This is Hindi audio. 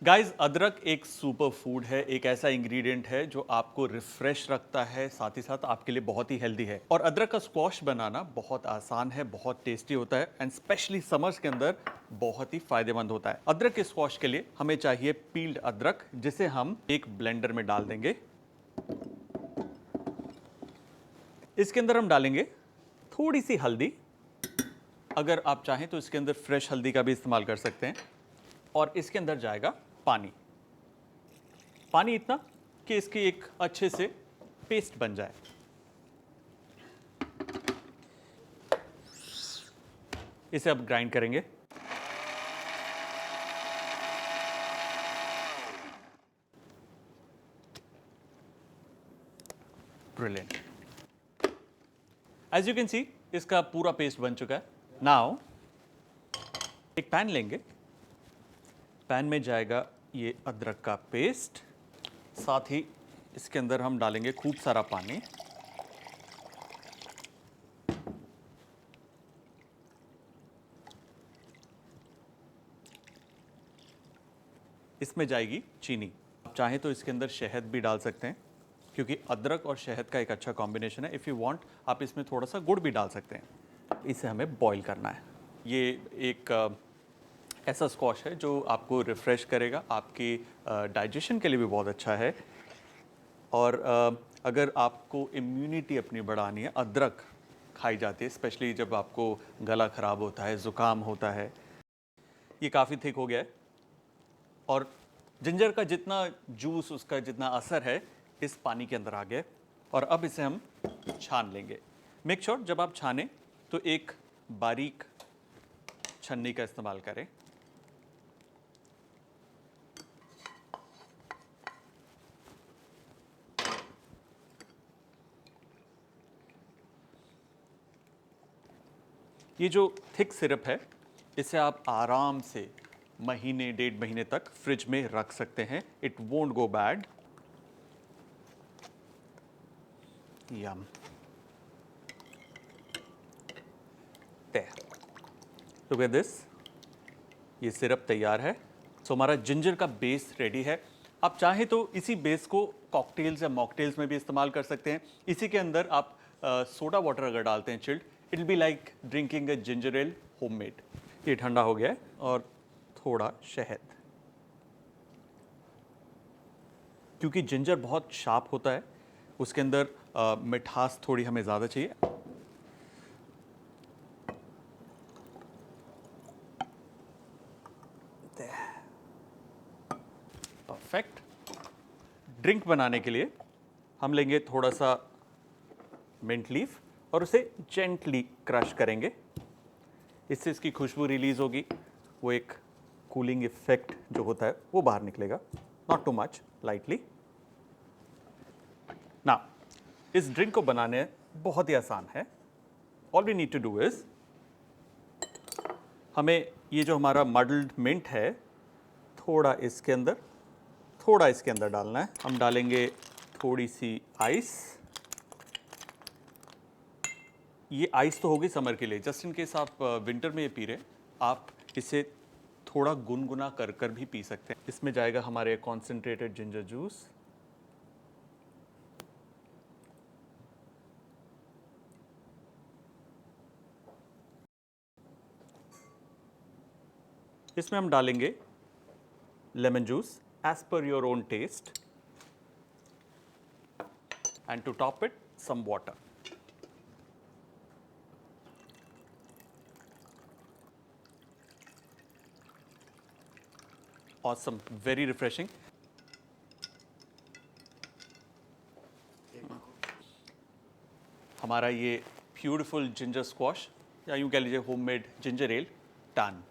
गाइस, अदरक एक सुपर फूड है, एक ऐसा इंग्रेडिएंट है जो आपको रिफ्रेश रखता है, साथ ही साथ आपके लिए बहुत ही हेल्दी है। और अदरक का स्क्वॉश बनाना बहुत आसान है, बहुत टेस्टी होता है एंड स्पेशली समर्स के अंदर बहुत ही फायदेमंद होता है। अदरक के स्क्वॉश के लिए हमें चाहिए पील्ड अदरक, जिसे हम एक ब्लेंडर में डाल देंगे। इसके अंदर हम डालेंगे थोड़ी सी हल्दी, अगर आप चाहें तो इसके अंदर फ्रेश हल्दी का भी इस्तेमाल कर सकते हैं। और इसके अंदर जाएगा पानी, पानी इतना कि इसकी एक अच्छे से पेस्ट बन जाए। इसे अब ग्राइंड करेंगे। Brilliant. As you can see, इसका पूरा पेस्ट बन चुका है। नाउ एक पैन लेंगे, पैन में जाएगा ये अदरक का पेस्ट, साथ ही इसके अंदर हम डालेंगे खूब सारा पानी। इसमें जाएगी चीनी। आप चाहें तो इसके अंदर शहद भी डाल सकते हैं, क्योंकि अदरक और शहद का एक अच्छा कॉम्बिनेशन है। इफ़ यू वांट, आप इसमें थोड़ा सा गुड़ भी डाल सकते हैं। इसे हमें बॉईल करना है। ये एक ऐसा स्क्वॉश है जो आपको रिफ़्रेश करेगा, आपकी डाइजेशन के लिए भी बहुत अच्छा है। और अगर आपको इम्यूनिटी अपनी बढ़ानी है, अदरक खाई जाती है, स्पेशली जब आपको गला ख़राब होता है, ज़ुकाम होता है। ये काफ़ी थिक हो गया है और जिंजर का जितना जूस, उसका जितना असर है, इस पानी के अंदर आ गया है। और अब इसे हम छान लेंगे। मेक श्योर जब आप छानें तो एक बारीक छन्नी का इस्तेमाल करें। ये जो थिक सिरप है, इसे आप आराम से महीने 1.5 महीने तक फ्रिज में रख सकते हैं। It won't go bad. Yum. Look at this, ये सिरप तैयार है। सो हमारा जिंजर का बेस रेडी है। आप चाहें तो इसी बेस को कॉकटेल्स या मॉकटेल्स में भी इस्तेमाल कर सकते हैं। इसी के अंदर आप सोडा वाटर अगर डालते हैं chilled, it will be like drinking a ginger L homemade. ये ठंडा हो गया है और थोड़ा शहद, क्योंकि जिंजर बहुत शार्प होता है, उसके अंदर मिठास थोड़ी हमें ज़्यादा चाहिए। परफेक्ट। ड्रिंक बनाने के लिए हम लेंगे थोड़ा सा मिंट लीफ और उसे जेंटली क्रश करेंगे। इससे इसकी खुशबू रिलीज होगी, वो एक कूलिंग इफेक्ट जो होता है वो बाहर निकलेगा। Not too much, lightly. ना, इस ड्रिंक को बनाने बहुत ही आसान है। All we need to do is, हमें ये जो हमारा मडल्ड मिंट है, थोड़ा इसके अंदर, थोड़ा इसके अंदर डालना है। हम डालेंगे थोड़ी सी आइस। ये आइस तो होगी समर के लिए, जस्ट इन केस आप विंटर में ये पी रहे हैं, आप इसे थोड़ा गुनगुना कर कर भी पी सकते हैं। इसमें जाएगा हमारे कॉन्सेंट्रेटेड जिंजर जूस। इसमें हम डालेंगे lemon juice as per your own taste, and to top it some water. Awesome, very refreshing. हमारा ये ब्यूटीफुल जिंजर स्क्वॉश, या यूँ कह लीजिए होममेड जिंजर एल, डन।